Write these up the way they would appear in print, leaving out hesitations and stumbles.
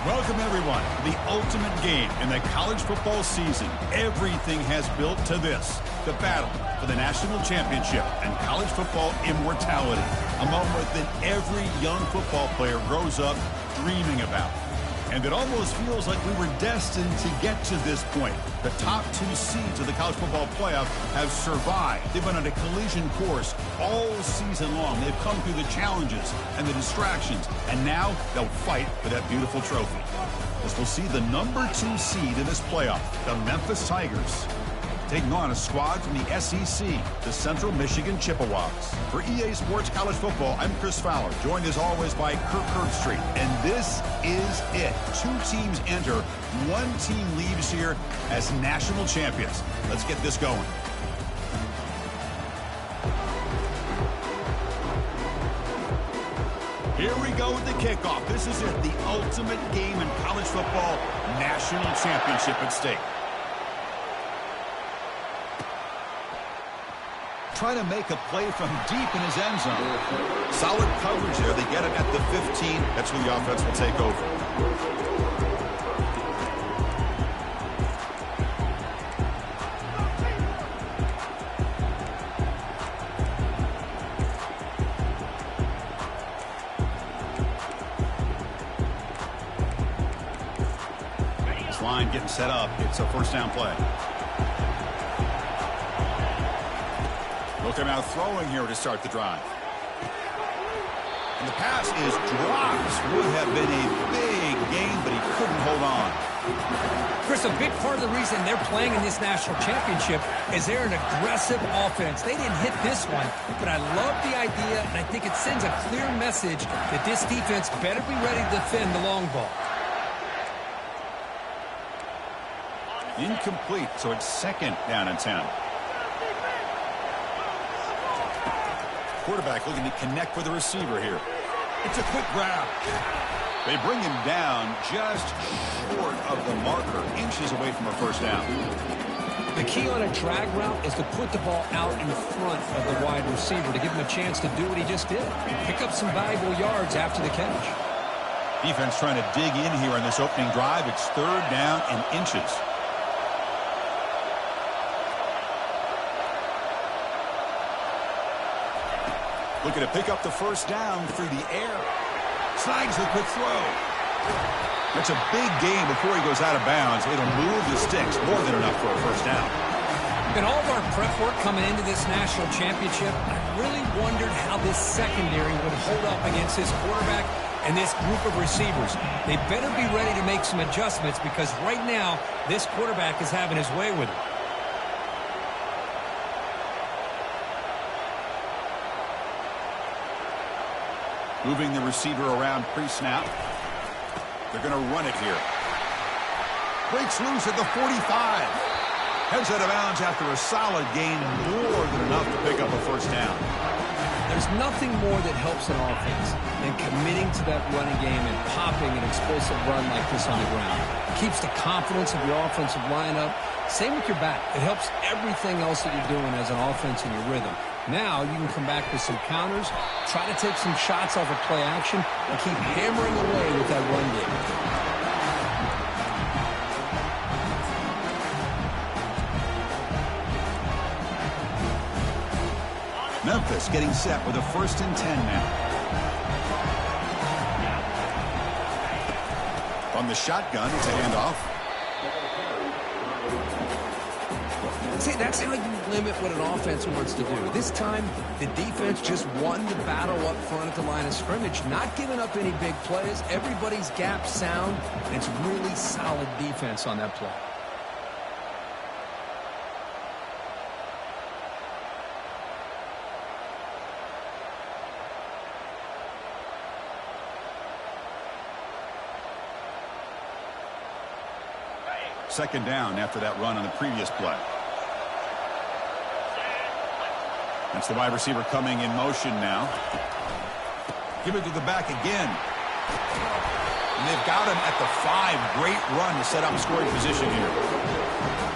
Welcome, everyone, to the ultimate game in the college football season. Everything has built to this, the battle for the national championship and college football immortality, a moment that every young football player grows up dreaming about. And it almost feels like we were destined to get to this point. The top two seeds of the college football playoff have survived. They've been on a collision course all season long. They've come through the challenges and the distractions, and now they'll fight for that beautiful trophy. As we'll see the number 2 seed in this playoff, the Memphis Tigers, taking on a squad from the SEC, the Central Michigan Chippewas. For EA Sports College Football, I'm Chris Fowler, joined as always by Kirk Herbstreit. And this is it. 2 teams enter, 1 team leaves here as national champions. Let's get this going. Here we go with the kickoff. This is it, the ultimate game in college football, national championship at stake. Trying to make a play from deep in his end zone. Solid coverage there. They get it at the 15. That's when the offense will take over. This line getting set up. It's a first down play. Looking out throwing here to start the drive. And the pass is dropped. Would have been a big game, but he couldn't hold on. Chris, a big part of the reason they're playing in this national championship is they're an aggressive offense. They didn't hit this one, but I love the idea, and I think it sends a clear message that this defense better be ready to defend the long ball. Incomplete, so it's 2nd down and 10. Quarterback looking to connect with the receiver here. It's a quick grab. They bring him down just short of the marker, inches away from a first down. The key on a drag route is to put the ball out in front of the wide receiver to give him a chance to do what he just did. Pick up some valuable yards after the catch. Defense trying to dig in here on this opening drive. It's 3rd down and inches. Looking to pick up the first down through the air. Snags the quick throw. That's a big gain before he goes out of bounds. It'll move the sticks, more than enough for a first down. In all of our prep work coming into this national championship, I really wondered how this secondary would hold up against this quarterback and this group of receivers. They better be ready to make some adjustments because right now, this quarterback is having his way with it. Moving the receiver around pre-snap. They're going to run it here. Breaks loose at the 45. Heads out of bounds after a solid gain, more than enough to pick up a first down. There's nothing more that helps an offense than committing to that running game and popping an explosive run like this on the ground. It keeps the confidence of your offensive lineup. Same with your back. It helps everything else that you're doing as an offense in your rhythm. Now you can come back with some counters, try to take some shots off of play action, and keep hammering away with that run game. Memphis getting set with a 1st and 10 now. From the shotgun, it's a handoff. See, that's how you limit what an offense wants to do. This time, the defense just won the battle up front at the line of scrimmage, not giving up any big plays. Everybody's gap sound, and it's really solid defense on that play. Second down after that run on the previous play. That's the wide receiver coming in motion now. Give it to the back again. And they've got him at the 5. Great run to set up scoring position here.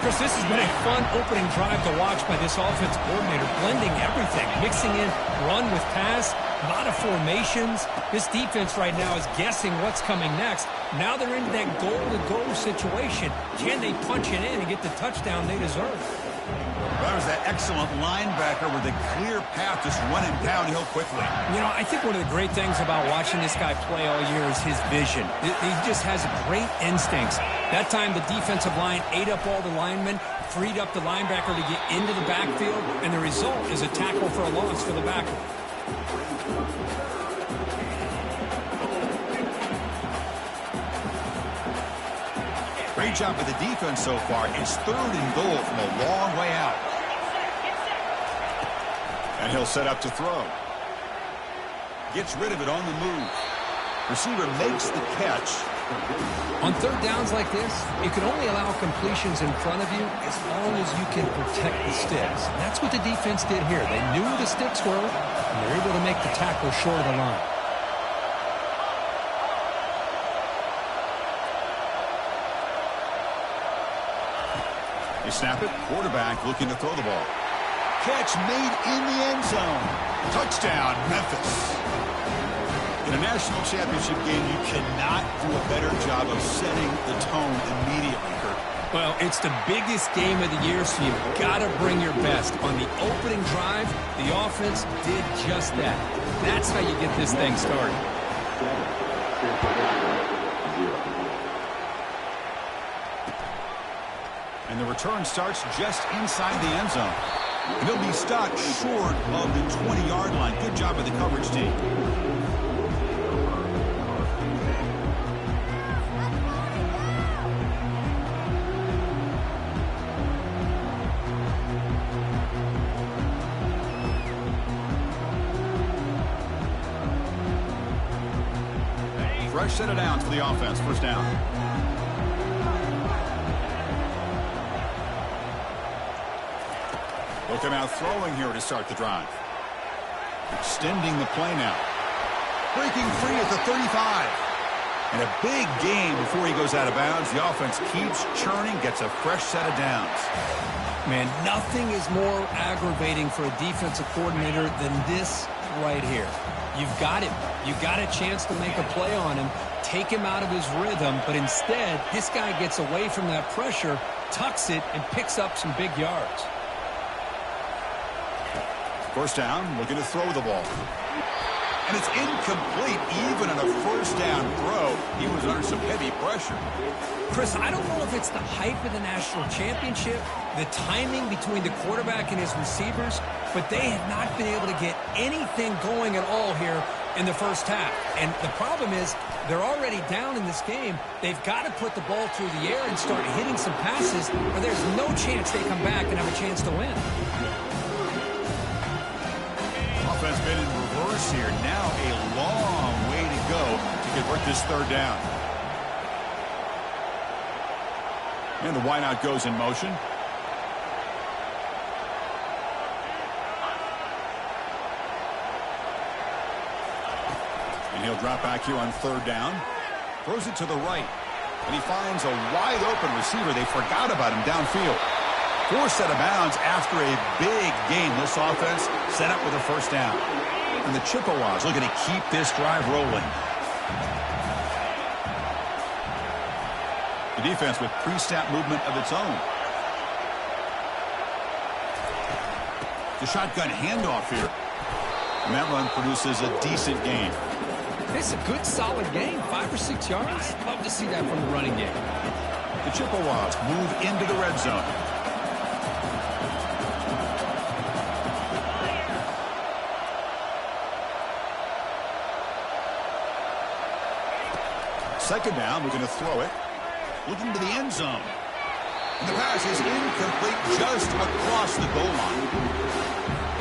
Chris, this has been a fun opening drive to watch by this offense coordinator, blending everything, mixing in run with pass, a lot of formations. This defense right now is guessing what's coming next, Now they're into that goal-to-go situation. Can they punch it in and get the touchdown they deserve? That was that excellent linebacker with a clear path just running downhill quickly. You know, I think one of the great things about watching this guy play all year is his vision. He just has great instincts. That time the defensive line ate up all the linemen, freed up the linebacker to get into the backfield, and the result is a tackle for a loss for the backer. Great job with the defense so far. It's 3rd and goal from a long way out. And he'll set up to throw. Gets rid of it on the move. Receiver makes the catch. On 3rd downs like this, you can only allow completions in front of you as long as you can protect the sticks. And that's what the defense did here. They knew where the sticks were, and they were able to make the tackle short of the line. They snap it. Quarterback looking to throw the ball. Catch made in the end zone. Touchdown, Memphis. In a national championship game, you cannot do a better job of setting the tone immediately, Kurt. Well, it's the biggest game of the year, so you've got to bring your best. On the opening drive, the offense did just that. That's how you get this thing started. And the return starts just inside the end zone. And he'll be stopped short of the 20-yard line. Good job by the coverage team. Fresh set of downs for the offense. First down. Looking out throwing here to start the drive. Extending the play now. Breaking free at the 35. And a big gain before he goes out of bounds. The offense keeps churning, gets a fresh set of downs. Man, nothing is more aggravating for a defensive coordinator than this right here. You've got him. You got a chance to make a play on him, take him out of his rhythm, but instead, this guy gets away from that pressure, tucks it, and picks up some big yards. First down, looking to throw the ball. And it's incomplete, even on a first down throw. He was under some heavy pressure. Chris, I don't know if it's the hype of the national championship, the timing between the quarterback and his receivers, but they have not been able to get anything going at all here in the first half. And the problem is they're already down in this game. They've got to put the ball through the air and start hitting some passes, or there's no chance they come back and have a chance to win. Offense been in reverse here. Now a long way to go to convert this third down. And the wideout goes in motion. And he'll drop back here on third down. Throws it to the right. And he finds a wide open receiver. They forgot about him downfield. 4 set of bounds after a big game. This offense set up with a first down. And the Chippewas looking to keep this drive rolling. The defense with pre-snap movement of its own. The shotgun handoff here. And that run produces a decent gain. It's a good, solid game. 5 or 6 yards. Love to see that from the running game. The Chippewas move into the red zone. Second down, we're going to throw it. Looking to the end zone. And the pass is incomplete just across the goal line.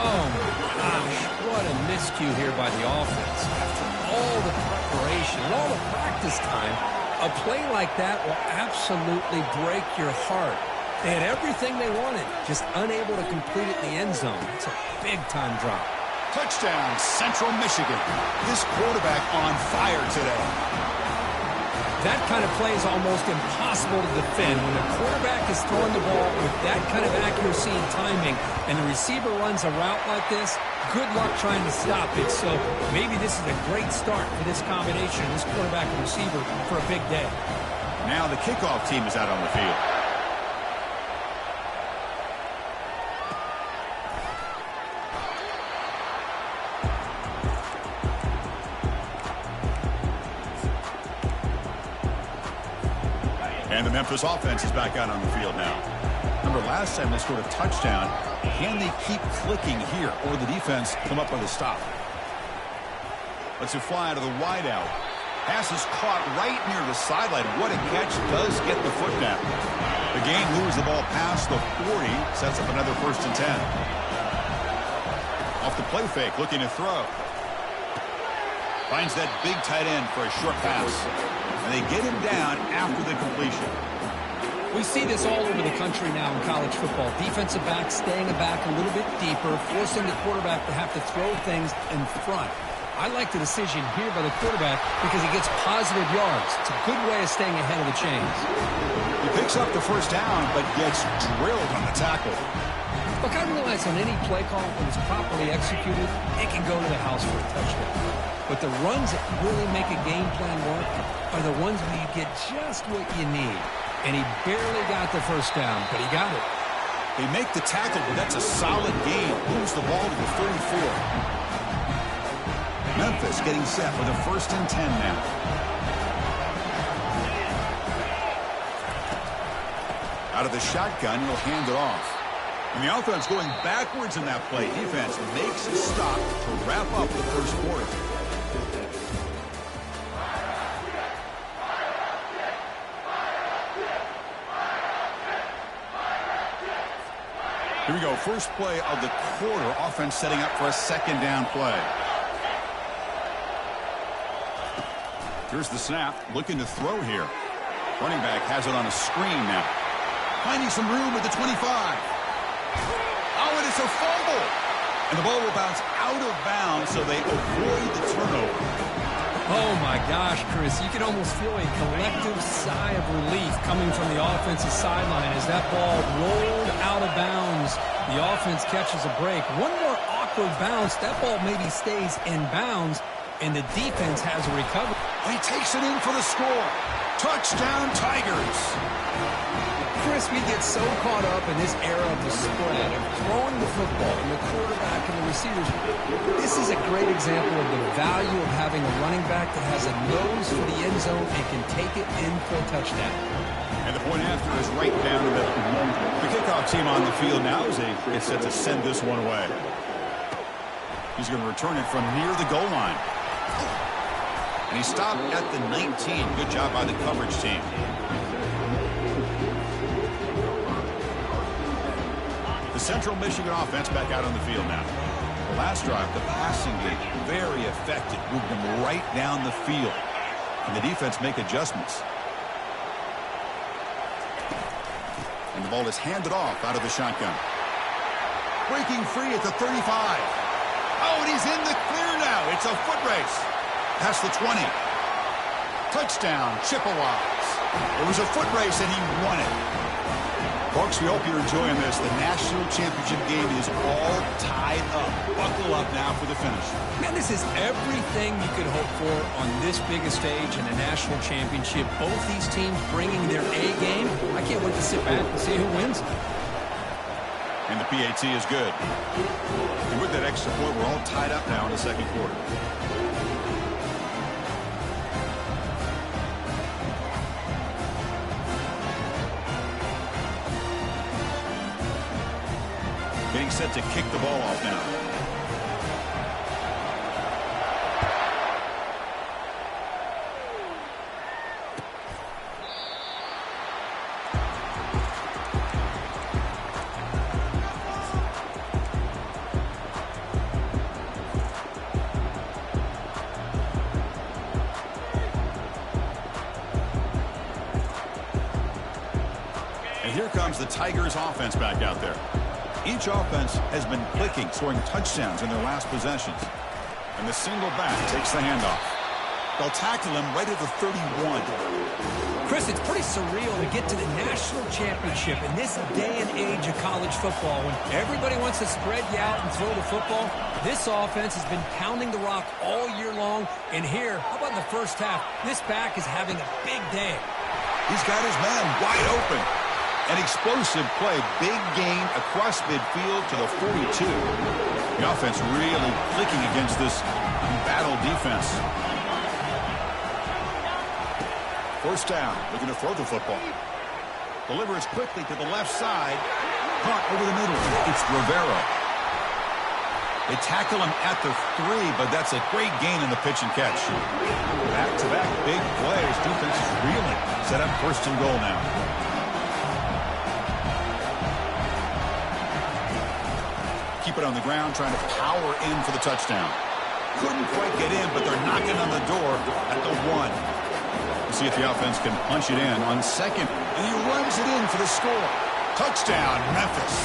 Oh, my gosh. What a miscue here by the offense. After all the preparation and all the practice time, a play like that will absolutely break your heart. They had everything they wanted, just unable to complete it in the end zone. It's a big-time drop. Touchdown, Central Michigan. This quarterback on fire today. That kind of play is almost impossible to defend. When the quarterback is throwing the ball with that kind of accuracy and timing, and the receiver runs a route like this, good luck trying to stop it. So maybe this is a great start for this combination, this quarterback and receiver, for a big day. Now the kickoff team is out on the field. And the Memphis offense is back out on the field now. Remember last time they scored a touchdown. Can they keep clicking here, or the defense come up with a stop? Let's it fly to the wideout. Pass is caught right near the sideline. What a catch. Does get the foot down. The game moves the ball past the 40. Sets up another 1st and 10. Off the play fake, looking to throw. Finds that big tight end for a short pass. And they get him down after the completion. We see this all over the country now in college football. Defensive backs staying back a little bit deeper, forcing the quarterback to have to throw things in front. I like the decision here by the quarterback because he gets positive yards. It's a good way of staying ahead of the chains. He picks up the 1st down, but gets drilled on the tackle. Look, I realize on any play call, when it's properly executed, it can go to the house for a touchdown. But the runs that really make a game plan work are the ones where you get just what you need. And he barely got the 1st down, but he got it. They make the tackle, but that's a solid gain. Moves the ball to the 34. Memphis getting set for the 1st and 10 now. Out of the shotgun, he'll hand it off. And the offense going backwards in that play. Defense makes a stop to wrap up the 1st quarter. Here we go. First play of the quarter. Offense setting up for a 2nd down play. Here's the snap. Looking to throw here. Running back has it on a screen now. Finding some room at the 25. Oh, and it's a fumble. And the ball will bounce out of bounds, so they avoid the turnover. Oh, my gosh, Chris. You can almost feel a collective sigh of relief coming from the offensive sideline as that ball rolled out of bounds. The offense catches a break. One more awkward bounce. That ball maybe stays in bounds, and the defense has a recovery. He takes it in for the score. Touchdown, Tigers. Chris, we get so caught up in this era of the spread, of throwing the football, and the quarterback and the receivers. This is a great example of the value of having a running back that has a nose for the end zone and can take it in for a touchdown. And the point after is right down the middle. The kickoff team on the field now as they get set to send this one away. He's going to return it from near the goal line. And he stopped at the 19. Good job by the coverage team. The Central Michigan offense back out on the field now. The last drive, the passing game, very effective. Moved them right down the field. And the defense make adjustments. And the ball is handed off out of the shotgun. Breaking free at the 35. Oh, and he's in the clear now. It's a foot race. Past the 20. Touchdown, Chippewas. It was a foot race, and he won it. Folks, we hope you're enjoying this. The national championship game is all tied up. Buckle up now for the finish. Man, this is everything you could hope for on this biggest stage in a national championship. Both these teams bringing their A game. I can't wait to sit back and see who wins. And the PAT is good. And with that extra point, we're all tied up now in the 2nd quarter. Getting set to kick the ball off now. And here comes the Tigers offense back out there. Each offense has been clicking, scoring touchdowns in their last possessions. And the single back takes the handoff. They'll tackle him right at the 31. Chris, it's pretty surreal to get to the national championship in this day and age of college football when everybody wants to spread you out and throw the football. This offense has been pounding the rock all year long. And here, how about in the first half? This back is having a big day. He's got his man wide open. An explosive play, big gain across midfield to the 42. The offense really clicking against this battle defense. First down, looking to throw the football. Delivers quickly to the left side. Caught over the middle. It's Rivera. They tackle him at the 3, but that's a great gain in the pitch and catch. Back-to-back big plays. Defense is reeling. Set up first and goal now. Keep it on the ground, trying to power in for the touchdown. Couldn't quite get in, but they're knocking on the door at the 1. We'll see if the offense can punch it in on second, and he runs it in for the score. Touchdown, Memphis.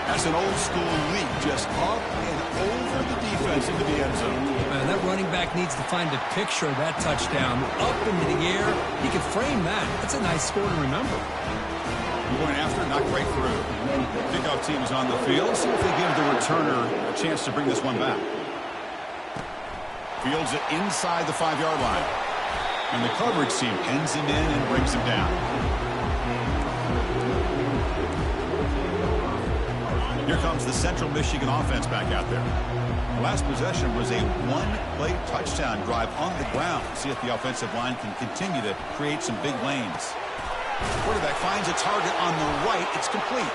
That's an old-school leap, just up and over the defense into the end zone. Man, that running back needs to find a picture of that touchdown. Up into the air, he can frame that. That's a nice score to remember. Going after, not quite through. Kickoff team is on the field. See if they give the returner a chance to bring this one back. Fields it inside the 5-yard line. And the coverage team pins him in and brings him down. Here comes the Central Michigan offense back out there. The last possession was a one-play touchdown drive on the ground. See if the offensive line can continue to create some big lanes. The quarterback finds a target on the right. It's complete.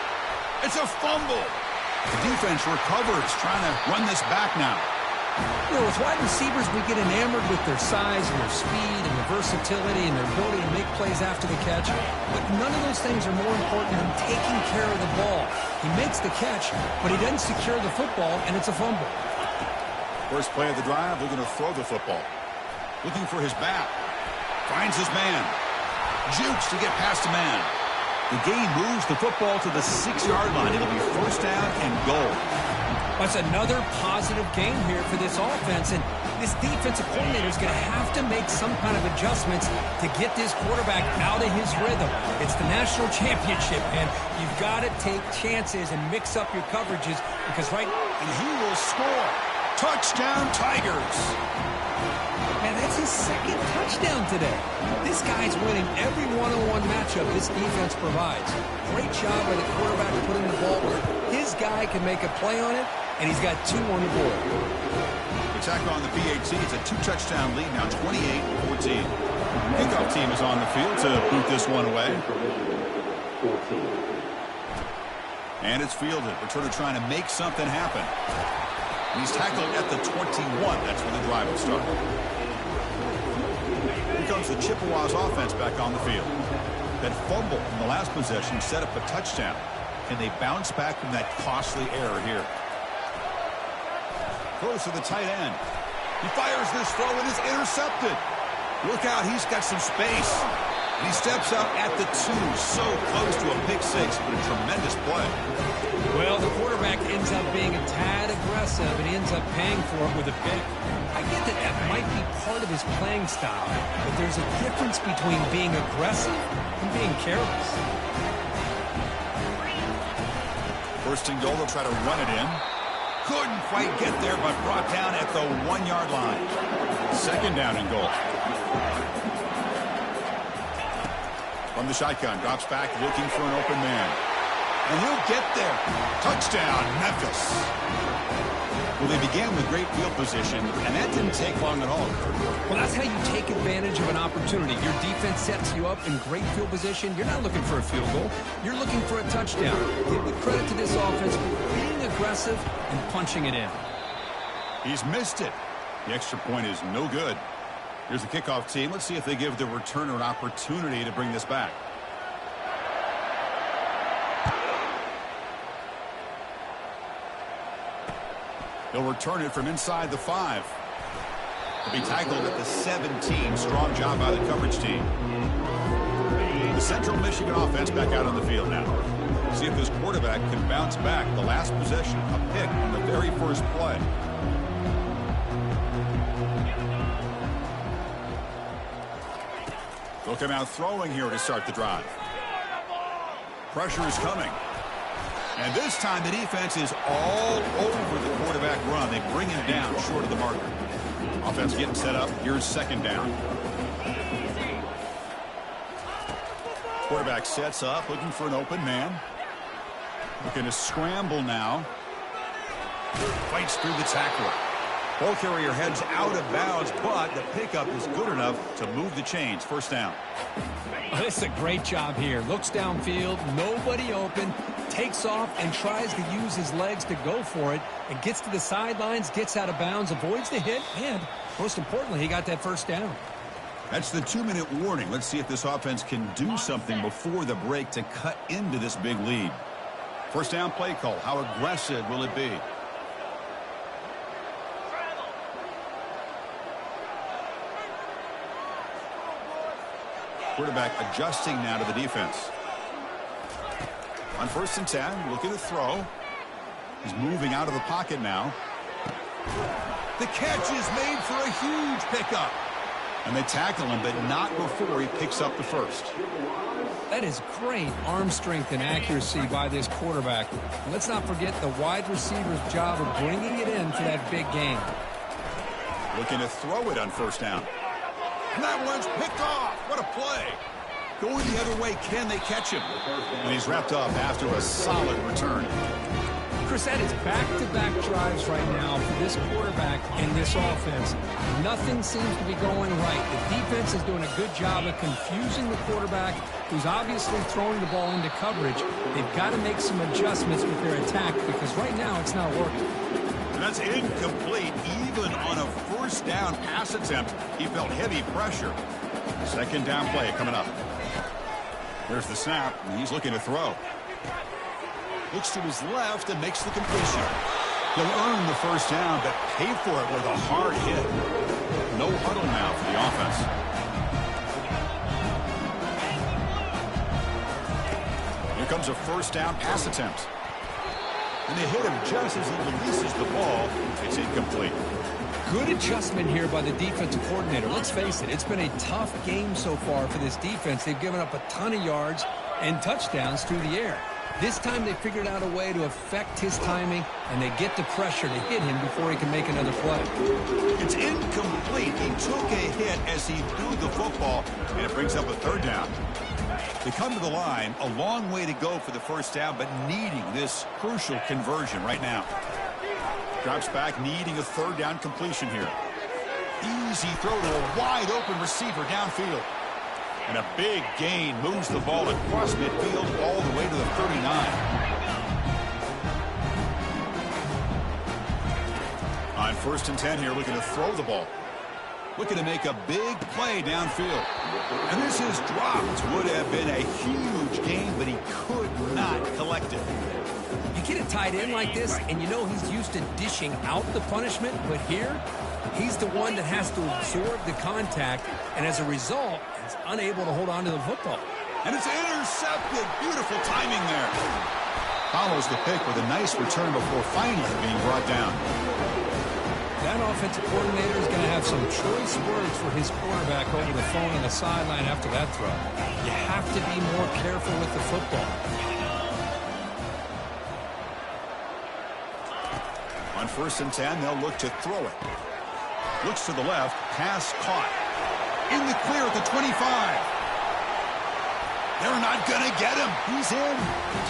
It's a fumble. The defense recovers, trying to run this back now. You know, with wide receivers, we get enamored with their size and their speed and their versatility and their ability to make plays after the catch. But none of those things are more important than taking care of the ball. He makes the catch, but he doesn't secure the football, and it's a fumble. First play of the drive, they're going to throw the football. Looking for his back. Finds his man. Jukes to get past a man. The gain moves the football to the 6-yard line. It'll be first down and goal. That's another positive game here for this offense, and this defensive coordinator is going to have to make some kind of adjustments to get this quarterback out of his rhythm. It's the national championship, and you've got to take chances and mix up your coverages because and he will score. Touchdown, Tigers. Man, that's his second touchdown today. This guy's winning every one-on-one matchup this defense provides. Great job by the quarterback putting the ball where his guy can make a play on it, and he's got 2 on the board. Attack on the PAT. It's a 2-touchdown lead now, 28-14. Kickoff team is on the field to boot this one away. And it's fielded. Returner trying to make something happen. He's tackled at the 21. That's where the drive will start. Here comes the Chippewas offense back on the field. That fumble in the last possession set up a touchdown. Can they bounce back from that costly error here? Close to the tight end. He fires this throw and is intercepted. Look out, he's got some space. And he steps out at the 2, so close to a pick 6, but a tremendous play. Well, the quarterback ends up being a tad aggressive, and he ends up paying for it with a pick. I get that that might be part of his playing style, but there's a difference between being aggressive and being careless. First and goal, they'll try to run it in. Couldn't quite get there, but brought down at the 1-yard line. Second down and goal. From the shotgun, drops back looking for an open man. And he'll get there. Touchdown, Memphis. Well, they began with great field position, and that didn't take long at all. Well, that's how you take advantage of an opportunity. Your defense sets you up in great field position. You're not looking for a field goal. You're looking for a touchdown. Give the credit to this offense for being aggressive and punching it in. He's missed it. The extra point is no good. Here's the kickoff team. Let's see if they give the returner an opportunity to bring this back. He'll return it from inside the 5. He'll be tackled at the 17. Strong job by the coverage team. The Central Michigan offense back out on the field now. See if this quarterback can bounce back. The last possession, a pick on the very first play. He'll come out throwing here to start the drive. Pressure is coming. And this time the defense is all over the quarterback run. They bring him down short of the marker. Offense getting set up. Here's second down. Quarterback sets up, looking for an open man. Looking to scramble now. Fights through the tackler. Ball carrier heads out of bounds, but the pickup is good enough to move the chains. First down. Oh, this is a great job here. Looks downfield, nobody open, takes off and tries to use his legs to go for it, and gets to the sidelines, gets out of bounds, avoids the hit, and most importantly, he got that first down. That's the 2-minute warning. Let's see if this offense can do something before the break to cut into this big lead. First down play call. How aggressive will it be? Quarterback adjusting now to the defense. On 1st and 10, looking to throw. He's moving out of the pocket now. The catch is made for a huge pickup. And they tackle him, but not before he picks up the first. That is great arm strength and accuracy by this quarterback. And let's not forget the wide receiver's job of bringing it in for that big game. Looking to throw it on 1st down. And that one's picked off. What a play. Going the other way, can they catch him? And he's wrapped up after a solid return. Chris, that is back-to-back drives right now for this quarterback and this offense. Nothing seems to be going right. The defense is doing a good job of confusing the quarterback, who's obviously throwing the ball into coverage. They've got to make some adjustments with their attack because right now it's not working. And that's incomplete. Even on a 1st down pass attempt, he felt heavy pressure. Second down play coming up. There's the snap, and he's looking to throw. Looks to his left and makes the completion. He'll earn the 1st down, but pay for it with a hard hit. No huddle now for the offense. Here comes a 1st down pass attempt. And they hit him just as he releases the ball. It's incomplete. Good adjustment here by the defensive coordinator. Let's face it, it's been a tough game so far for this defense. They've given up a ton of yards and touchdowns through the air. This time they figured out a way to affect his timing, and they get the pressure to hit him before he can make another play. It's incomplete. He took a hit as he threw the football, and it brings up a 3rd down. They come to the line, a long way to go for the 1st down, but needing this crucial conversion right now. Drops back, needing a 3rd down completion here. Easy throw to a wide-open receiver downfield. And a big gain moves the ball across midfield all the way to the 39. On 1st and 10 here, looking to throw the ball. Looking to make a big play downfield. And this is dropped. Would have been a huge gain, but he could not collect it. You get it tied in like this, and you know he's used to dishing out the punishment, but here, he's the one that has to absorb the contact, and as a result, he's unable to hold on to the football. And it's intercepted. Beautiful timing there. Follows the pick with a nice return before finally being brought down. That offensive coordinator is going to have some choice words for his quarterback over the phone on the sideline after that throw. You have to be more careful with the football. On 1st and 10, they'll look to throw it. Looks to the left. Pass caught. In the clear at the 25. They're not going to get him. He's in.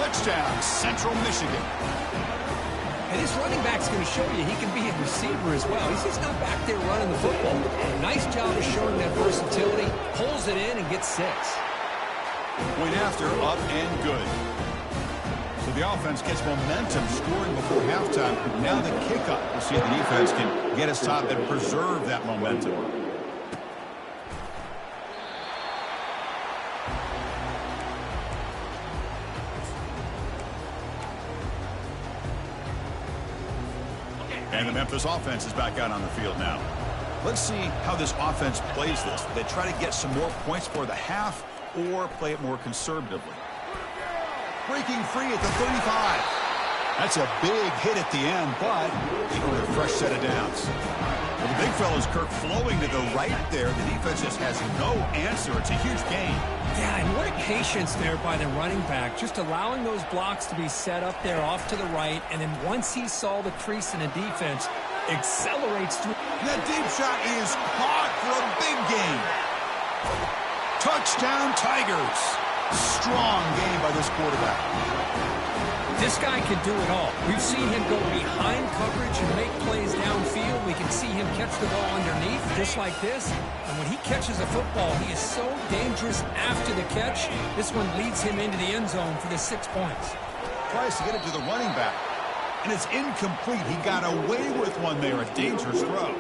Touchdown, Central Michigan. And this running back's going to show you he can be a receiver as well. He's just not back there running the football. Nice job of showing that versatility. Pulls it in and gets 6. Point after, up and good. So the offense gets momentum scoring before halftime. Now the kickoff. We'll see if the defense can get a stop and preserve that momentum. And the Memphis offense is back out on the field now. Let's see how this offense plays this. They try to get some more points for the half or play it more conservatively. Breaking free at the 35. That's a big hit at the end, but they earn a fresh set of downs. Well, the big fella's Kirk flowing to the right there. The defense just has no answer. It's a huge gain. Yeah, and what a patience there by the running back. Just allowing those blocks to be set up there off to the right. And then once he saw the crease in the defense, accelerates through. That deep shot is caught for a big gain. Touchdown, Tigers. Strong game by this quarterback. This guy can do it all. We've seen him go behind coverage and make plays downfield. We can see him catch the ball underneath just like this. And when he catches a football, he is so dangerous after the catch. This one leads him into the end zone for the 6 points. Tries to get it to the running back. And it's incomplete. He got away with one there. A dangerous throw.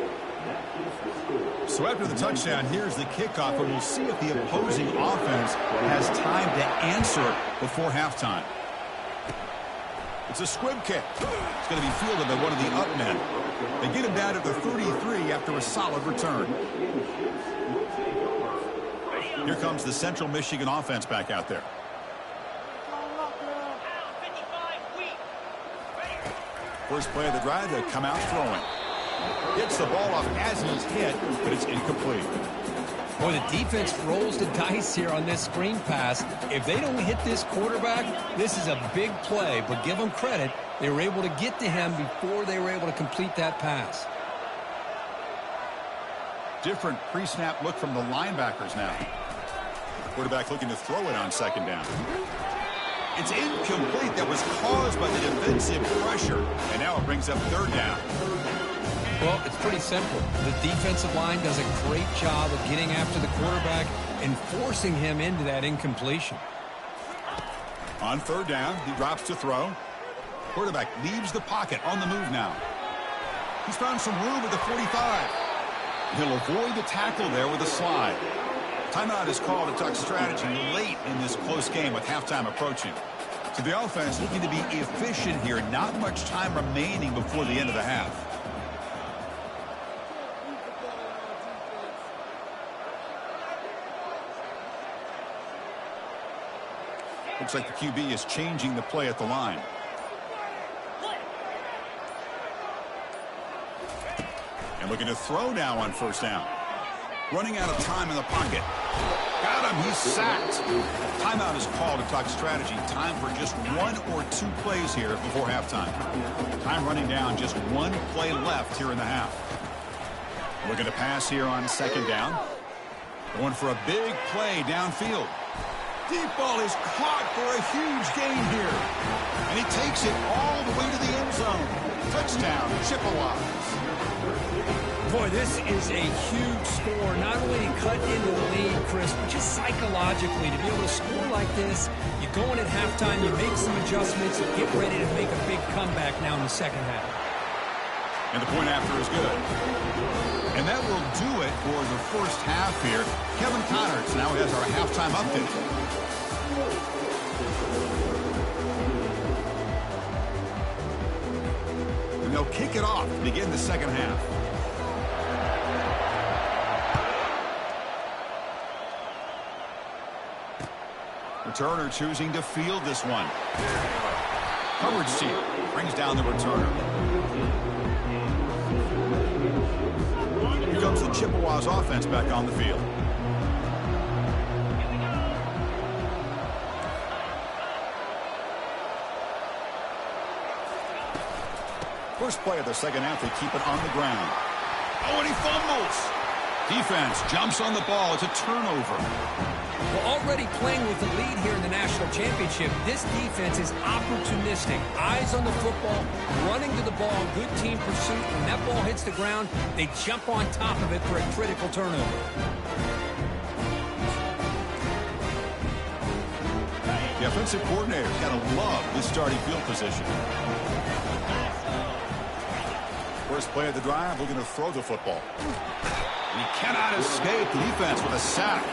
So after the touchdown, here's the kickoff. And we'll see if the opposing offense has time to answer it before halftime. It's a squib kick. It's going to be fielded by one of the up men. They get him down to the 33 after a solid return. Here comes the Central Michigan offense back out there. First play of the drive, they come out throwing. Gets the ball off as he's hit, but it's incomplete. Boy, the defense rolls the dice here on this screen pass. If they don't hit this quarterback, this is a big play. But give them credit, they were able to get to him before they were able to complete that pass. Different pre-snap look from the linebackers now. Quarterback looking to throw it on second down. It's incomplete. That was caused by the defensive pressure. And now it brings up third down. Well, it's pretty simple. The defensive line does a great job of getting after the quarterback and forcing him into that incompletion. On third down, he drops to throw. Quarterback leaves the pocket on the move now. He's found some room at the 45. He'll avoid the tackle there with a slide. Timeout is called to talk strategy late in this close game with halftime approaching. So the offense looking to be efficient here. Not much time remaining before the end of the half. Looks like the QB is changing the play at the line. And looking to throw now on first down. Running out of time in the pocket. Got him. He's sacked. Timeout is called to talk strategy. Time for just one or two plays here before halftime. Time running down. Just one play left here in the half. Looking to pass here on second down. Going for a big play downfield. Deep ball is caught for a huge gain here. And he takes it all the way to the end zone. Touchdown, Chippewas. Boy, this is a huge score. Not only to cut into the lead, Chris, but just psychologically to be able to score like this. You go in at halftime, you make some adjustments, you get ready to make a big comeback now in the second half. And the point after is good. And that will do it for the first half here. Kevin Connors now has our halftime update. And they'll kick it off to begin the second half. Returner choosing to field this one. Coverage steal brings down the returner. Here comes the Chippewas offense back on the field. First play of the second half, they keep it on the ground. Oh, and he fumbles. Defense jumps on the ball. It's a turnover. Well, already playing with the lead here in the national championship, this defense is opportunistic. Eyes on the football, running to the ball, good team pursuit. When that ball hits the ground, they jump on top of it for a critical turnover. The offensive coordinator's got to love this starting field position. First play of the drive, looking to throw the football. He cannot escape the defense with a sack.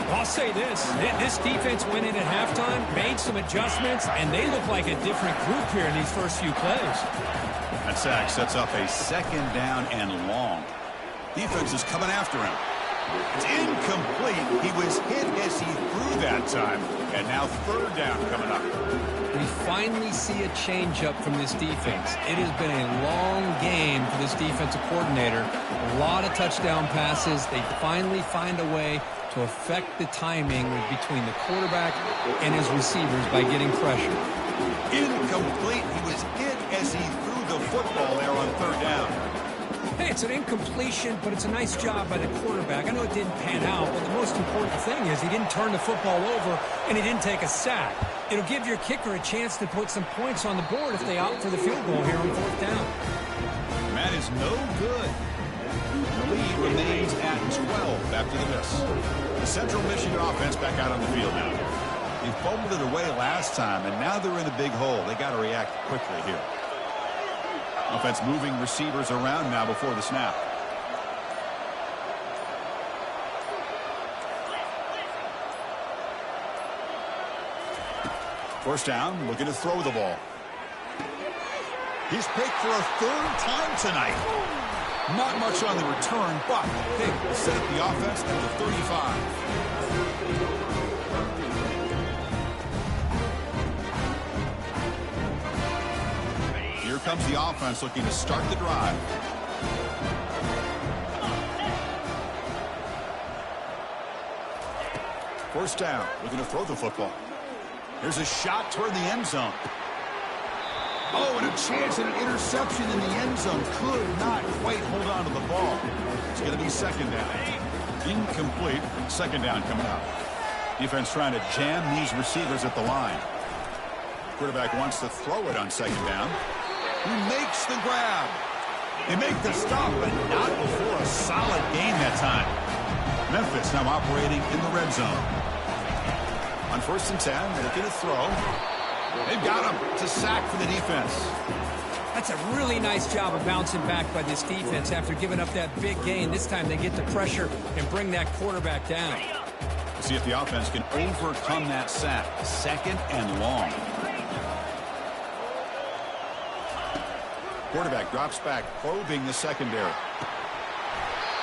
Well, I'll say this. This defense went in at halftime, made some adjustments, and they look like a different group here in these first few plays. That sack sets up a second down and long. Defense is coming after him. It's incomplete. He was hit as he threw that time. And now third down coming up. We finally see a changeup from this defense. It has been a long game for this defensive coordinator. A lot of touchdown passes. They finally find a way to affect the timing between the quarterback and his receivers by getting pressure. Incomplete. He was hit as he threw the football there on third down. Hey, it's an incompletion, but it's a nice job by the quarterback. I know it didn't pan out, but the most important thing is he didn't turn the football over and he didn't take a sack. It'll give your kicker a chance to put some points on the board if they opt for the field goal here on fourth down. And that is no good. The lead remains at 12 after the miss. The Central Michigan offense back out on the field now. They fumbled it away last time, and now they're in a big hole. They got to react quickly here. Offense moving receivers around now before the snap. First down, looking to throw the ball. He's picked for a third time tonight. Not much on the return, but they set up the offense at the 35. Here comes the offense looking to start the drive. First down, looking to throw the football. Here's a shot toward the end zone. Oh, and a chance at an interception in the end zone. Could not quite hold on to the ball. It's going to be second down. Incomplete. Second down coming up. Defense trying to jam these receivers at the line. Quarterback wants to throw it on second down. He makes the grab. They make the stop, but not before a solid gain that time. Memphis now operating in the red zone. On first and 10, looking to throw. They've got him to sack for the defense. That's a really nice job of bouncing back by this defense after giving up that big gain. This time they get the pressure and bring that quarterback down. We'll see if the offense can overcome that sack. Second and long. Quarterback drops back, probing the secondary.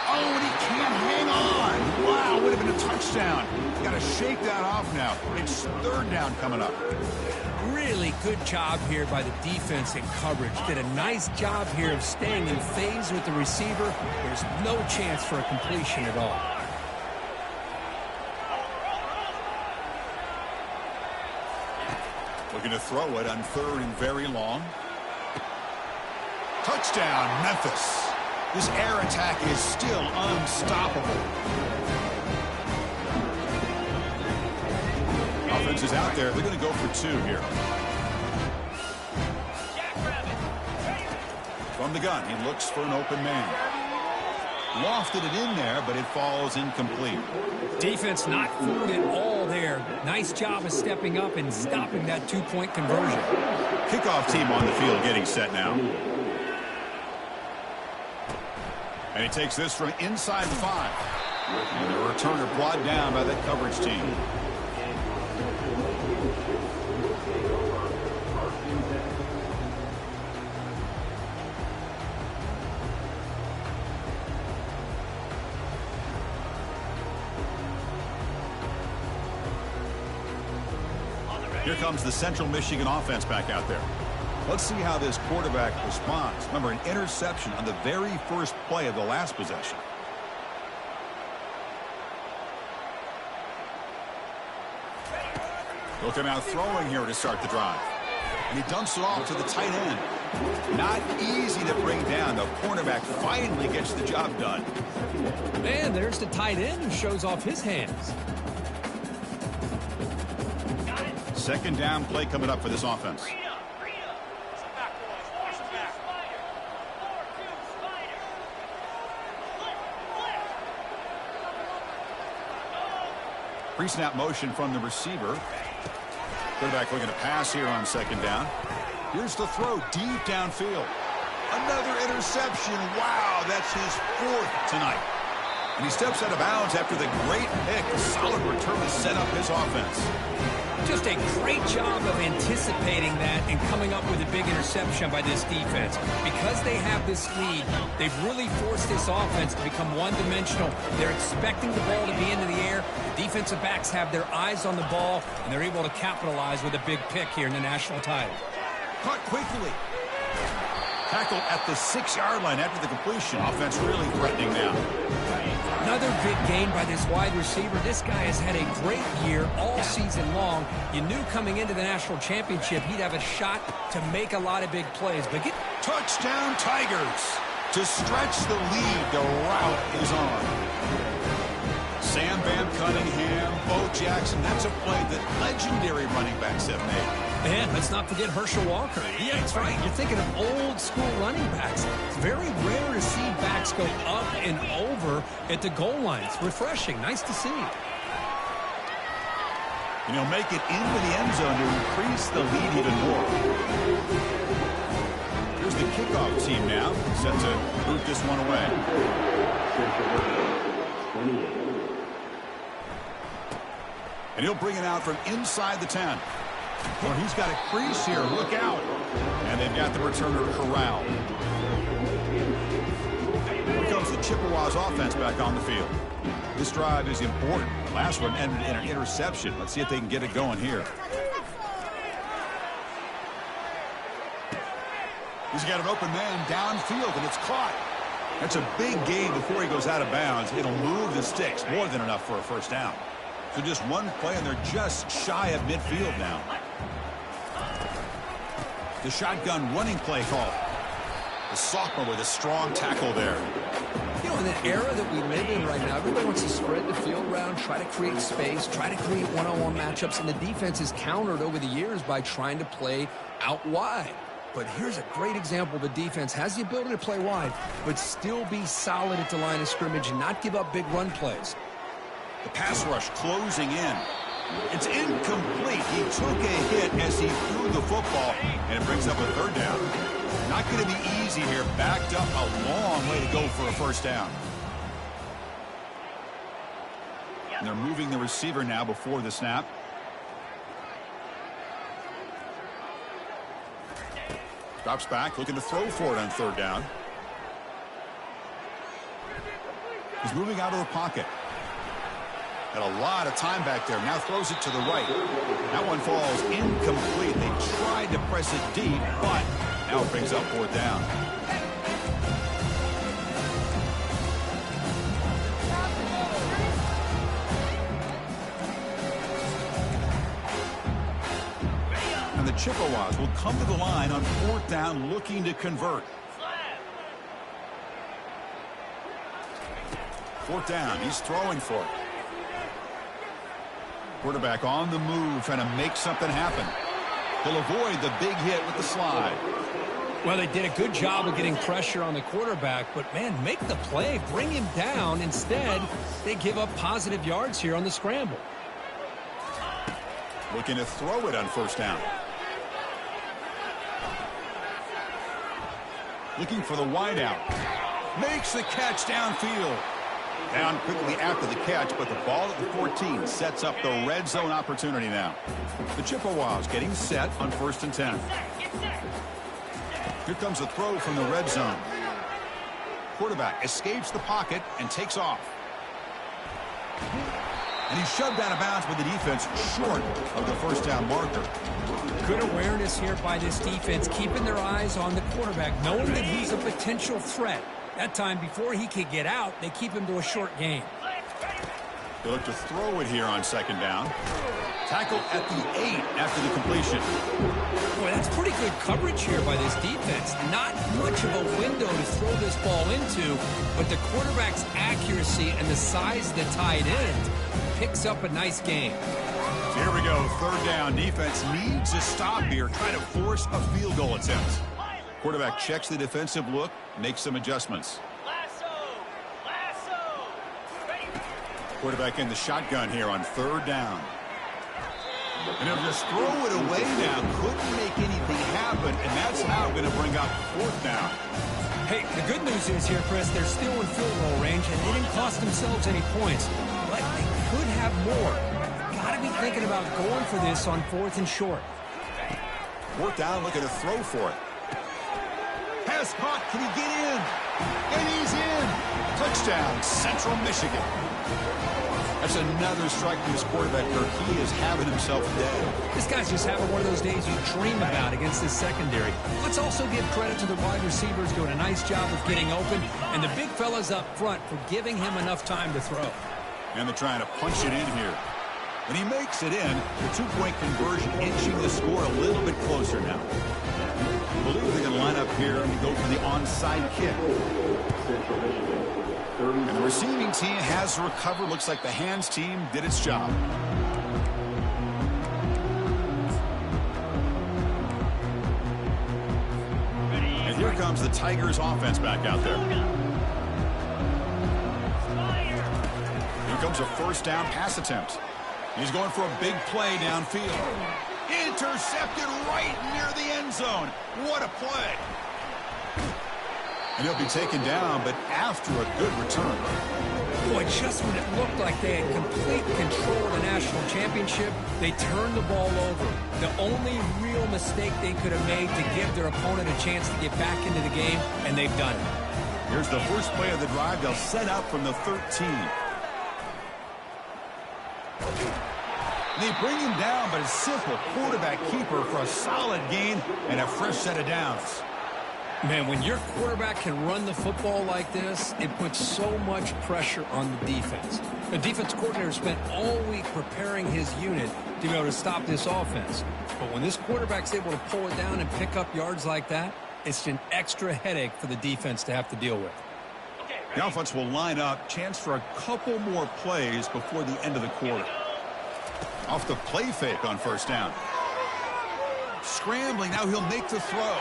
Oh, and he can't hang on. Wow, would have been a touchdown. Got to shake that off now. It's third down coming up. Really good job here by the defense in coverage. Did a nice job here of staying in phase with the receiver. There's no chance for a completion at all. Looking to throw it on third and very long. Touchdown, Memphis. This air attack is still unstoppable. Offense is out there. They're going to go for two here. From the gun, he looks for an open man. Lofted it in there, but it falls incomplete. Defense not fooled at all there. Nice job of stepping up and stopping that two-point conversion. Kickoff team on the field getting set now. And he takes this from inside the 5. And the returner brought down by that coverage team. Here comes the Central Michigan offense back out there. Let's see how this quarterback responds. Remember, an interception on the very first play of the last possession. Looking out throwing here to start the drive. And he dumps it off to the tight end. Not easy to bring down. The cornerback finally gets the job done. Man, there's the tight end who shows off his hands. Second down play coming up for this offense. Pre-snap motion from the receiver. Quarterback looking to pass here on second down. Here's the throw deep downfield. Another interception. Wow, that's his fourth tonight. And he steps out of bounds after the great pick. A solid return to set up his offense. Just a great job of anticipating that and coming up with a big interception by this defense. Because they have this lead, they've really forced this offense to become one-dimensional. They're expecting the ball to be into the air. The defensive backs have their eyes on the ball, and they're able to capitalize with a big pick here in the national title. Caught quickly. Tackled at the 6-yard line after the completion. Offense really threatening now. Another big gain by this wide receiver. This guy has had a great year all season long. You knew coming into the national championship he'd have a shot to make a lot of big plays. But Touchdown Tigers! To stretch the lead, the route is on. Sam Van Cunningham, Bo Jackson. That's a play that legendary running backs have made. And let's not forget Herschel Walker. Yeah, that's right. You're thinking of old school running backs. It's very rare to see backs go up and over at the goal line. It's refreshing. Nice to see. And he'll make it into the end zone to increase the lead even more. Here's the kickoff team now. Set to boot this one away. And he'll bring it out from inside the 10. Well, he's got a crease here. Look out. And they've got the returner corralled. Here comes the Chippewas offense back on the field. This drive is important. The last one ended in an interception. Let's see if they can get it going here. He's got an open man downfield, and it's caught. That's a big gain before he goes out of bounds. It'll move the sticks. More than enough for a first down. So just one play, and they're just shy of midfield now. The shotgun running play call. The sophomore with a strong tackle there. You know, in the era that we live in right now, everybody wants to spread the field around, try to create space, try to create one-on-one matchups, and the defense is countered over the years by trying to play out wide. But here's a great example. The defense has the ability to play wide, but still be solid at the line of scrimmage and not give up big run plays. The pass rush closing in. It's incomplete. He took a hit as he threw the football, and it brings up a third down. Not going to be easy here. Backed up a long way to go for a first down. And they're moving the receiver now before the snap. Drops back, looking to throw for it on third down. He's moving out of the pocket. Had a lot of time back there. Now throws it to the right. That one falls incomplete. They tried to press it deep, but now it brings up fourth down. And the Chippewas will come to the line on fourth down looking to convert. Fourth down. He's throwing for it. Quarterback on the move, trying to make something happen. He'll avoid the big hit with the slide. Well, they did a good job of getting pressure on the quarterback, but, man, make the play, bring him down. Instead, they give up positive yards here on the scramble. Looking to throw it on first down. Looking for the wideout. Makes the catch downfield. Down quickly after the catch, but the ball at the 14 sets up the red zone opportunity now. The Chippewas getting set on 1st and 10. Here comes a throw from the red zone. Quarterback escapes the pocket and takes off. And he's shoved out of bounds with the defense short of the first down marker. Good awareness here by this defense, keeping their eyes on the quarterback, knowing that he's a potential threat. That time, before he could get out, they keep him to a short gain. They look to throw it here on second down. Tackled at the 8 after the completion. Boy, that's pretty good coverage here by this defense. Not much of a window to throw this ball into, but the quarterback's accuracy and the size of the tight end picks up a nice gain. So here we go, third down. Defense needs a stop here, trying to force a field goal attempt. Quarterback checks the defensive look, makes some adjustments. Quarterback in the shotgun here on third down. And he'll just throw it away now. Couldn't make anything happen, and that's now going to bring up fourth down. Hey, the good news is here, Chris, they're still in field goal range, and they didn't cost themselves any points. But they could have more. Got to be thinking about going for this on 4th and short. Fourth down, looking to throw for it. Pass caught. Can he get in? And he's in. Touchdown, Central Michigan. That's another strike from his quarterback where he is having himself a day. This guy's just having one of those days you dream about against this secondary. Let's also give credit to the wide receivers doing a nice job of getting open, and the big fellas up front for giving him enough time to throw. And they're trying to punch it in here. When he makes it in, the two-point conversion inching the score a little bit closer now. I believe they're going to line up here and go for the onside kick. And the receiving team has recovered. Looks like the hands team did its job. And here comes the Tigers offense back out there. Here comes a first down pass attempt. He's going for a big play downfield. Intercepted right near the end zone. What a play. And he'll be taken down, but after a good return. Boy, just when it looked like they had complete control of the national championship, they turned the ball over. The only real mistake they could have made to give their opponent a chance to get back into the game, and they've done it. Here's the first play of the drive. They'll set up from the 13. They bring him down, but a simple quarterback keeper for a solid gain and a fresh set of downs. Man, when your quarterback can run the football like this, it puts so much pressure on the defense. The defense coordinator spent all week preparing his unit to be able to stop this offense. But when this quarterback's able to pull it down and pick up yards like that, it's an extra headache for the defense to have to deal with. The offense will line up. Chance for a couple more plays before the end of the quarter. Off the play fake on first down. Scrambling, now he'll make the throw.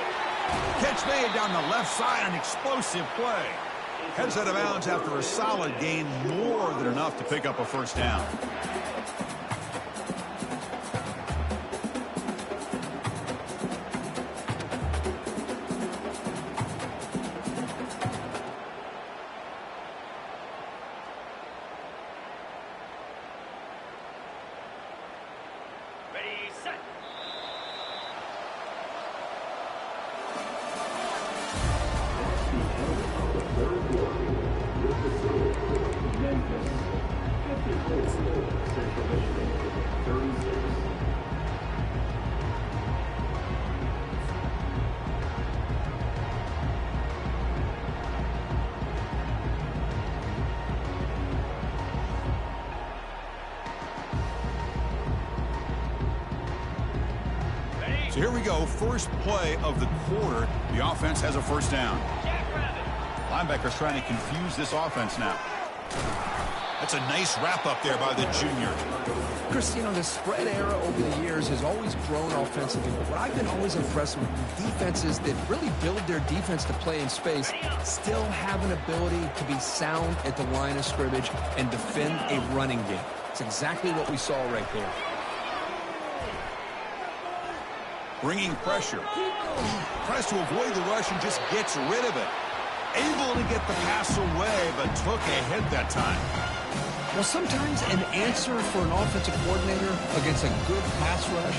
Catch made down the left side, an explosive play. Heads out of bounds after a solid gain, more than enough to pick up a first down. Ready, set. Memphis, 54, Central Michigan, 36. So here we go, first play of the quarter. The offense has a first down. Linebackers trying to confuse this offense now. That's a nice wrap up there by the junior. Chris, you know, the spread era over the years has always grown offensively, but what I've been always impressed with defenses that really build their defense to play in space still have an ability to be sound at the line of scrimmage and defend a running game. It's exactly what we saw right there. Bringing pressure. Tries to avoid the rush and just gets rid of it. Able to get the pass away, but took a hit that time. Well, sometimes an answer for an offensive coordinator against a good pass rush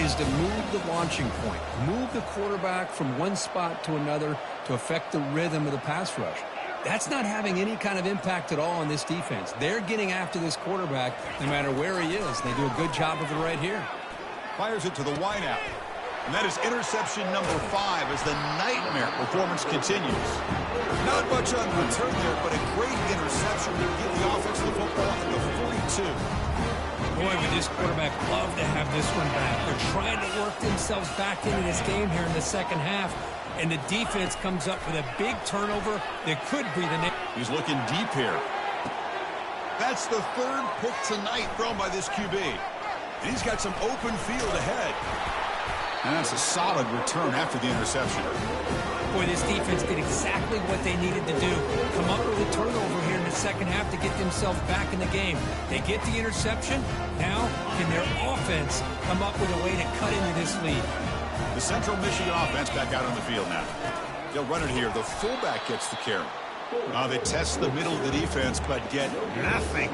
is to move the launching point. Move the quarterback from one spot to another to affect the rhythm of the pass rush. That's not having any kind of impact at all on this defense. They're getting after this quarterback no matter where he is. They do a good job of it right here. Fires it to the wideout. And that is interception number 5 as the nightmare performance continues. Not much on the return there, but a great interception to give the offense the football at the 42. Boy, would this quarterback love to have this one back. They're trying to work themselves back into this game here in the second half, and the defense comes up with a big turnover that could be the next. He's looking deep here. That's the third pick tonight thrown by this QB. And he's got some open field ahead. And that's a solid return after the interception. Boy, this defense did exactly what they needed to do. Come up with a turnover here in the second half to get themselves back in the game. They get the interception. Now, can their offense come up with a way to cut into this lead? The Central Michigan offense back out on the field now. They'll run it here. The fullback gets the carry. They test the middle of the defense, but get nothing.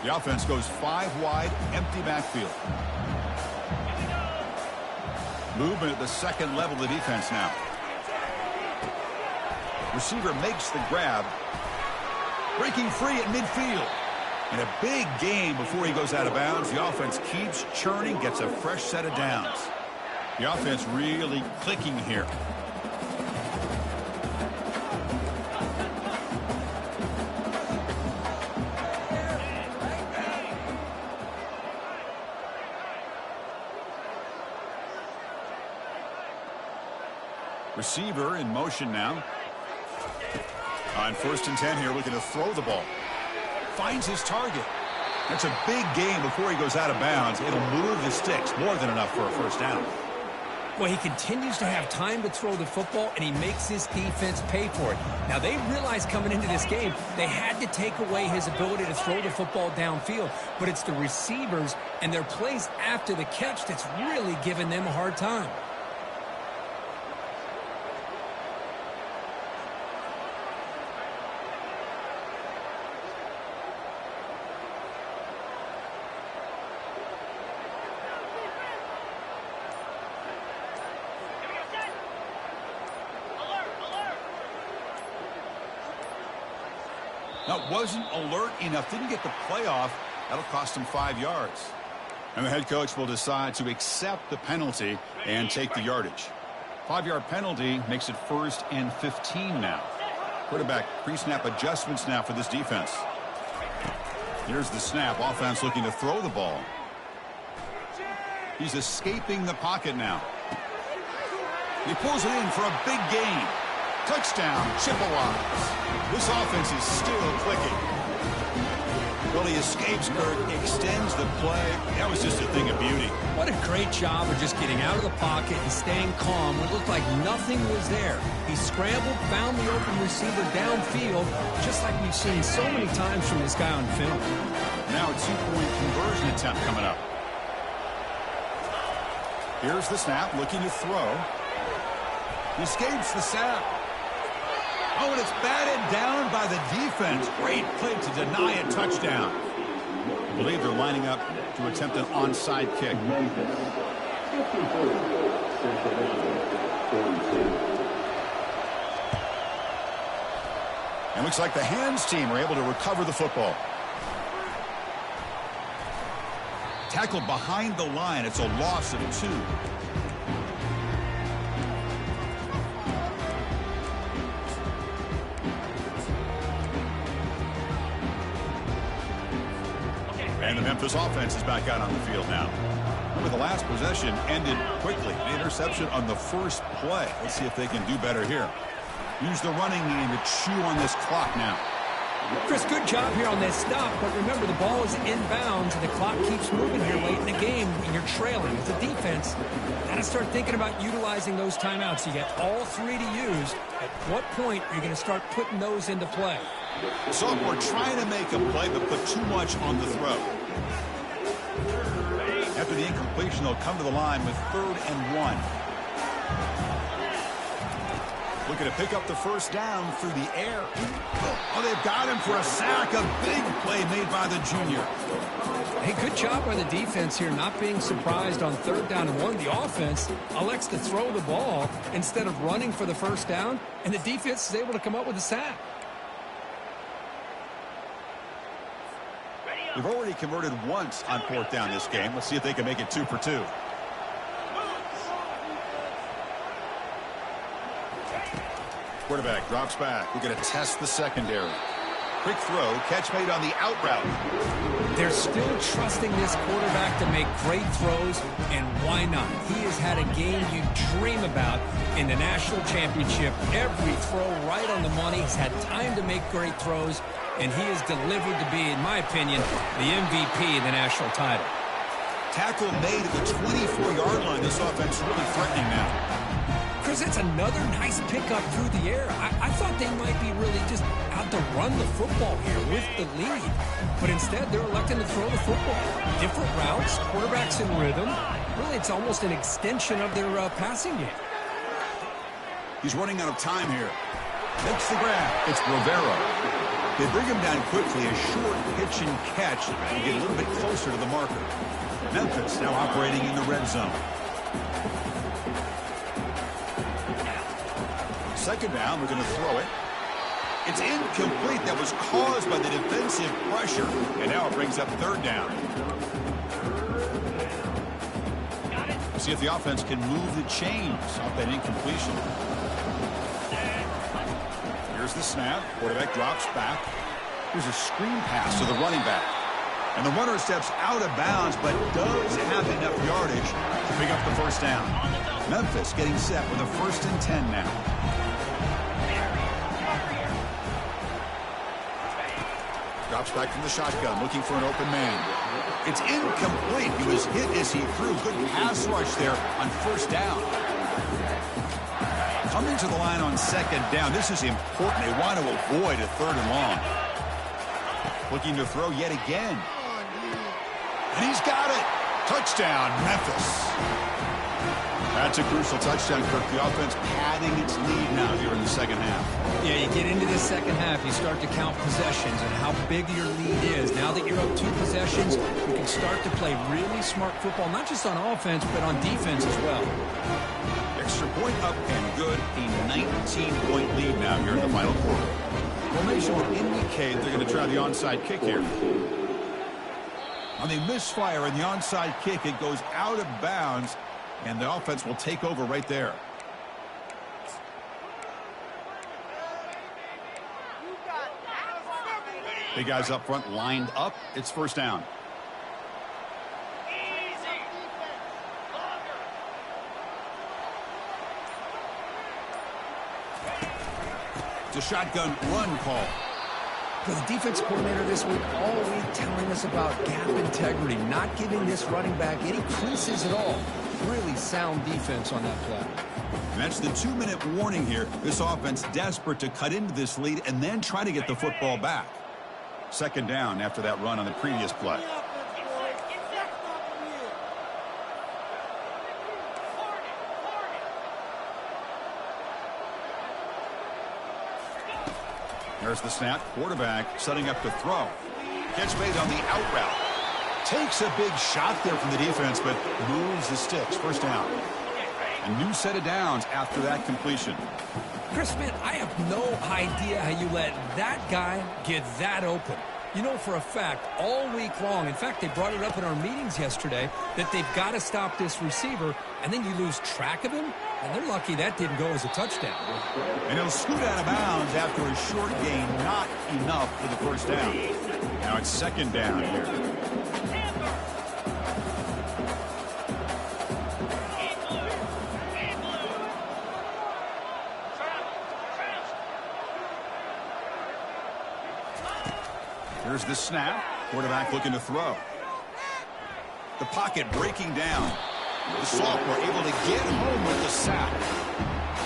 The offense goes 5 wide, empty backfield. Movement at the second level of the defense now. Receiver makes the grab. Breaking free at midfield. And a big gain before he goes out of bounds. The offense keeps churning, gets a fresh set of downs. The offense really clicking here. Receiver in motion now. On 1st and 10 here, looking to throw the ball. Finds his target. That's a big gain before he goes out of bounds. It'll move the sticks, more than enough for a first down. Well, he continues to have time to throw the football, and he makes his defense pay for it. Now, they realized coming into this game, they had to take away his ability to throw the football downfield. But it's the receivers and their plays after the catch that's really giving them a hard time. That wasn't alert enough. Didn't get the play off. That'll cost him 5 yards. And the head coach will decide to accept the penalty and take the yardage. 5-yard penalty makes it 1st and 15 now. Quarterback pre-snap adjustments now for this defense. Here's the snap. Offense looking to throw the ball. He's escaping the pocket now. He pulls it in for a big gain. Touchdown, Chippewas. This offense is still clicking. Well, he escapes, Kirk, extends the play. That was just a thing of beauty. What a great job of just getting out of the pocket and staying calm. It looked like nothing was there. He scrambled, found the open receiver downfield, just like we've seen so many times from this guy on film. Now a 2-point conversion attempt coming up. Here's the snap, looking to throw. He escapes the sack. Oh, and it's batted down by the defense. Great play to deny a touchdown. I believe they're lining up to attempt an onside kick. Memphis, 54, Central Michigan, 42. And looks like the hands team are able to recover the football. Tackled behind the line. It's a loss of 2. And the Memphis offense is back out on the field now. Remember, the last possession ended quickly. An interception on the first play. Let's see if they can do better here. Use the running game to chew on this clock now. Chris, good job here on this stop, but remember, the ball is inbounds, and the clock keeps moving here late in the game, and you're trailing. As a defense, got to start thinking about utilizing those timeouts. You got all 3 to use. At what point are you going to start putting those into play? Sophomore trying to make a play, but put too much on the throw. After the incompletion, they'll come to the line with 3rd and 1. Looking to pick up the first down through the air. Oh, they've got him for a sack. A big play made by the junior. Hey, good job by the defense here, not being surprised on 3rd down and 1. The offense elects to throw the ball instead of running for the first down, and the defense is able to come up with a sack. They've already converted once on 4th down this game. Let's see if they can make it 2 for 2. Quarterback drops back. We're going to test the secondary. Quick throw, catch made on the out route. They're still trusting this quarterback to make great throws, and why not? He has had a game you dream about in the national championship. Every throw right on the money. He's had time to make great throws, and he has delivered to be, in my opinion, the MVP of the national title. Tackle made at the 24-yard line. This offense really threatening now. Chris, it's another nice pickup through the air. I thought they might be really just out to run the football here with the lead. But instead, they're electing to throw the football. Different routes, quarterbacks in rhythm. Really, it's almost an extension of their passing game. He's running out of time here. Makes the grab. It's Rivera. They bring him down quickly, a short pitch and catch, and get a little bit closer to the marker. Memphis now operating in the red zone. Second down, we're going to throw it. It's incomplete. That was caused by the defensive pressure. And now it brings up third down. See if the offense can move the chains off that incompletion. Here's the snap. Quarterback drops back. Here's a screen pass to the running back. And the runner steps out of bounds, but does have enough yardage to pick up the first down. Memphis getting set with a 1st and 10 now. Drops back from the shotgun, looking for an open man. It's incomplete. He was hit as he threw. Good pass rush there on first down. Coming to the line on second down. This is important. They want to avoid a 3rd and long. Looking to throw yet again. And he's got it. Touchdown, Memphis. That's a crucial touchdown, Kirk. The offense padding its lead now here in the second half. Yeah, you get into the second half, you start to count possessions and how big your lead is. Now that you're up 2 possessions, you can start to play really smart football, not just on offense, but on defense as well. Extra point up and good. A 19-point lead now here in the final quarter. Formation would indicate they're going to try the onside kick here. On the misfire and the onside kick, it goes out of bounds, and the offense will take over right there. Big guys up front lined up. It's first down. It's a shotgun run call. For the defense coordinator this week, all week telling us about gap integrity, not giving this running back any creases at all. Really sound defense on that play. And that's the 2-minute warning here. This offense desperate to cut into this lead and then try to get the football back. Second down after that run on the previous play. There's the snap. Quarterback setting up to throw. Catch made on the out route. Takes a big shot there from the defense, but moves the sticks. First down. A new set of downs after that completion. Chris, man, I have no idea how you let that guy get that open. You know for a fact, all week long, in fact, they brought it up in our meetings yesterday, that they've got to stop this receiver, and then you lose track of him, and they're lucky that didn't go as a touchdown. And he'll scoot out of bounds after a short gain, not enough for the first down. Now it's second down here. Here's the snap. Quarterback looking to throw. The pocket breaking down. The sophomore able to get home with the sack.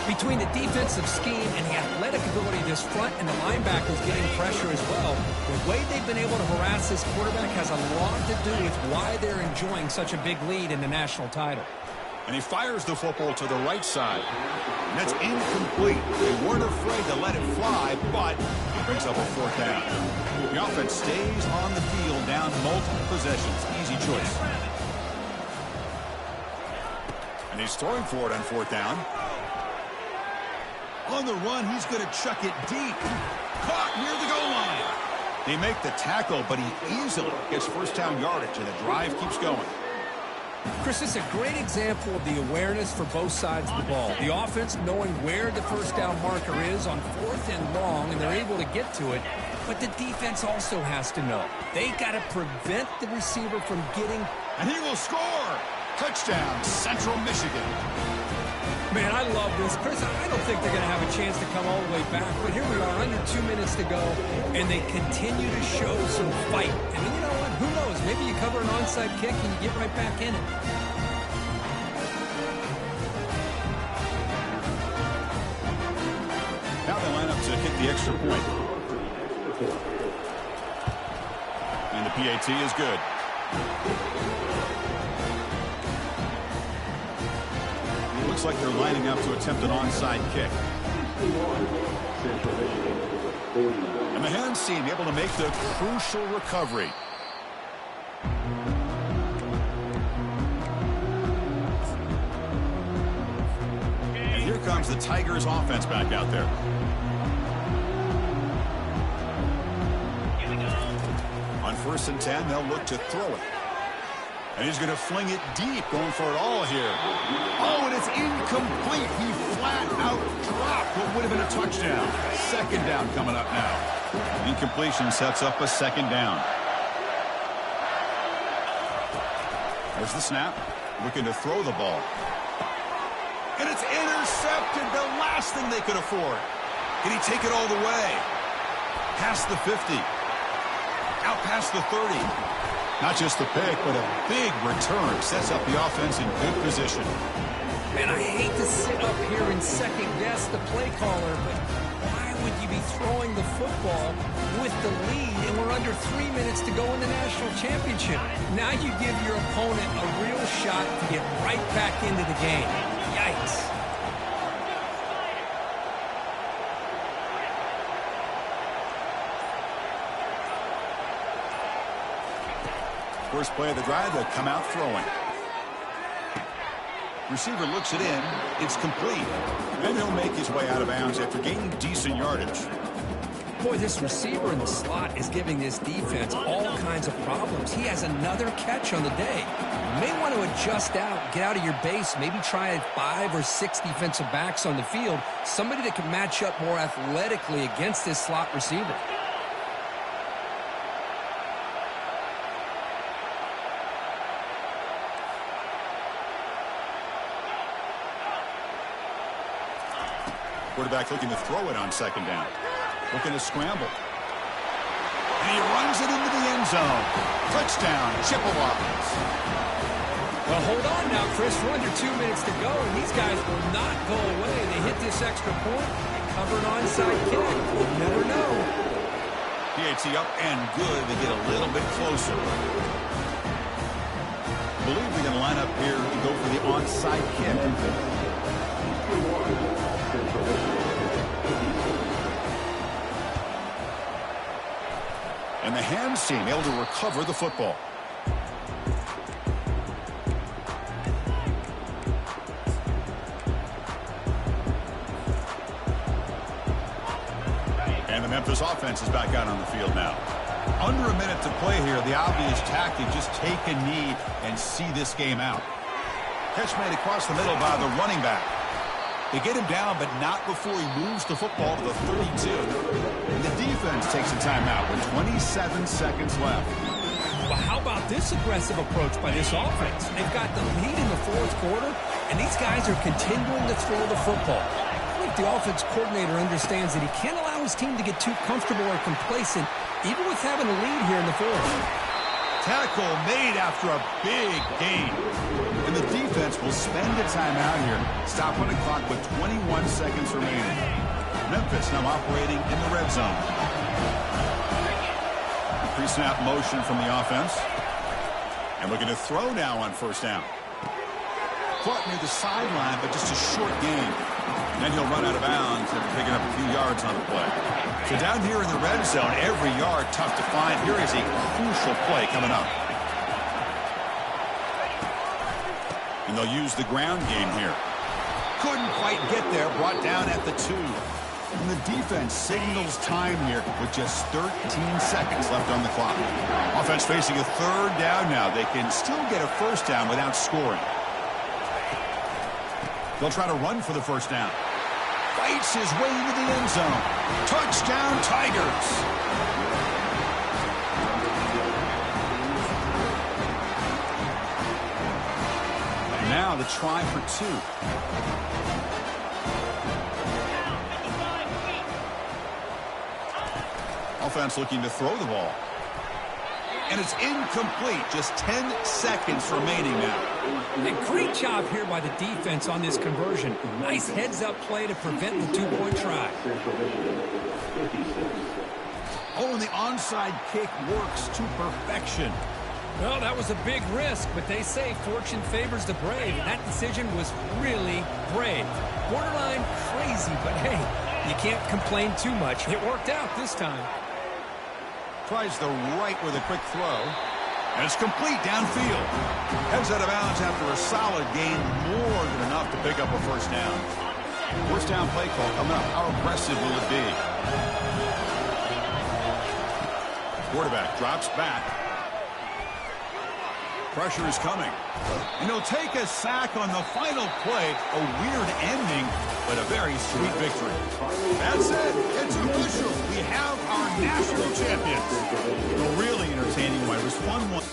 Between the defensive scheme and the athletic ability of this front and the linebackers getting pressure as well, the way they've been able to harass this quarterback has a lot to do with why they're enjoying such a big lead in the national title. And he fires the football to the right side. And that's incomplete. They weren't afraid to let it fly, but he brings up a fourth down. The offense stays on the field down multiple possessions. Easy choice. And he's throwing for it on fourth down. On the run, he's going to chuck it deep. Caught near the goal line. They make the tackle, but he easily gets first down yardage, and the drive keeps going. Chris, this is a great example of the awareness for both sides of the ball. The offense knowing where the first down marker is on fourth and long, and they're able to get to it. But the defense also has to know. They got to prevent the receiver from getting... And he will score! Touchdown, Central Michigan. Man, I love this. Chris, I don't think they're going to have a chance to come all the way back. But here we are, under 2 minutes to go, and they continue to show some fight. And you know what? Who knows? Maybe you cover an onside kick and you get right back in it. Now they line up to kick the extra point. And the PAT is good. Looks like they're lining up to attempt an onside kick. And the hands team able to make the crucial recovery. And here comes the Tigers offense back out there. On 1st and 10, they'll look to throw it. And he's going to fling it deep, going for it all here. Oh, and it's incomplete. He flat out dropped what would have been a touchdown. 2nd down coming up now. Incompletion sets up a 2nd down. There's the snap. Looking to throw the ball. And it's intercepted. The last thing they could afford. Can he take it all the way? Past the 50. Out past the 30. Not just the pick, but a big return. Sets up the offense in good position. Man, I hate to sit up here and second-guess the play caller, but why would you be throwing the football with the lead and we're under 3 minutes to go in the national championship? Now you give your opponent a real shot to get right back into the game. Yikes. First play of the drive, they'll come out throwing. Receiver looks it in. It's complete. Then he'll make his way out of bounds after gaining decent yardage. Boy, this receiver in the slot is giving this defense all kinds of problems. He has another catch on the day. You may want to adjust out, get out of your base, maybe try 5 or 6 defensive backs on the field, somebody that can match up more athletically against this slot receiver. Quarterback looking to throw it on 2nd down. Looking to scramble. And he runs it into the end zone. Touchdown, Chippewas. Well, hold on now, Chris. We're under 2 minutes to go, and these guys will not go away. They hit this extra point and cover an onside kick. We'll never know. PAT up and good. They get a little bit closer. I believe they're going to line up here to go for the onside kick. And the hands team able to recover the football. And the Memphis offense is back out on the field now. Under a minute to play here. The obvious tactic, just take a knee and see this game out. Catch made across the middle by the running back. They get him down, but not before he moves the football to the 32. And the defense takes a timeout with 27 seconds left. Well, how about this aggressive approach by this offense? They've got the lead in the 4th quarter, and these guys are continuing to throw the football. I think the offense coordinator understands that he can't allow his team to get too comfortable or complacent, even with having a lead here in the 4th. Tackle made after a big gain. And the defense will spend a timeout here. Stop on the clock with 21 seconds remaining. Memphis now operating in the red zone. Pre-snap motion from the offense. And looking to throw now on 1st down. Caught near the sideline, but just a short gain. Then he'll run out of bounds after picking up a few yards on the play. So down here in the red zone, every yard tough to find. Here is a crucial play coming up. And they'll use the ground game here. Couldn't quite get there, brought down at the 2. And the defense signals time here with just 13 seconds left on the clock. Offense facing a 3rd down now. They can still get a 1st down without scoring. They'll try to run for the 1st down. Fights his way into the end zone. Touchdown, Tigers. Now the try for 2. Offense looking to throw the ball. And it's incomplete. Just 10 seconds remaining now. A great job here by the defense on this conversion. Nice heads-up play to prevent the 2-point try. Oh, and the onside kick works to perfection. Well, that was a big risk, but they say fortune favors the brave. And that decision was really brave. Borderline crazy, but hey, You can't complain too much. It worked out this time. Tries the right with a quick throw. And it's complete downfield. Heads out of bounds after a solid gain, more than enough to pick up a first down. First down play call coming up. How aggressive will it be? Quarterback drops back. Pressure is coming. And he'll take a sack on the final play. A weird ending, but a very sweet victory. That's it. It's official. We have our national champions. A really entertaining one. It was fun one.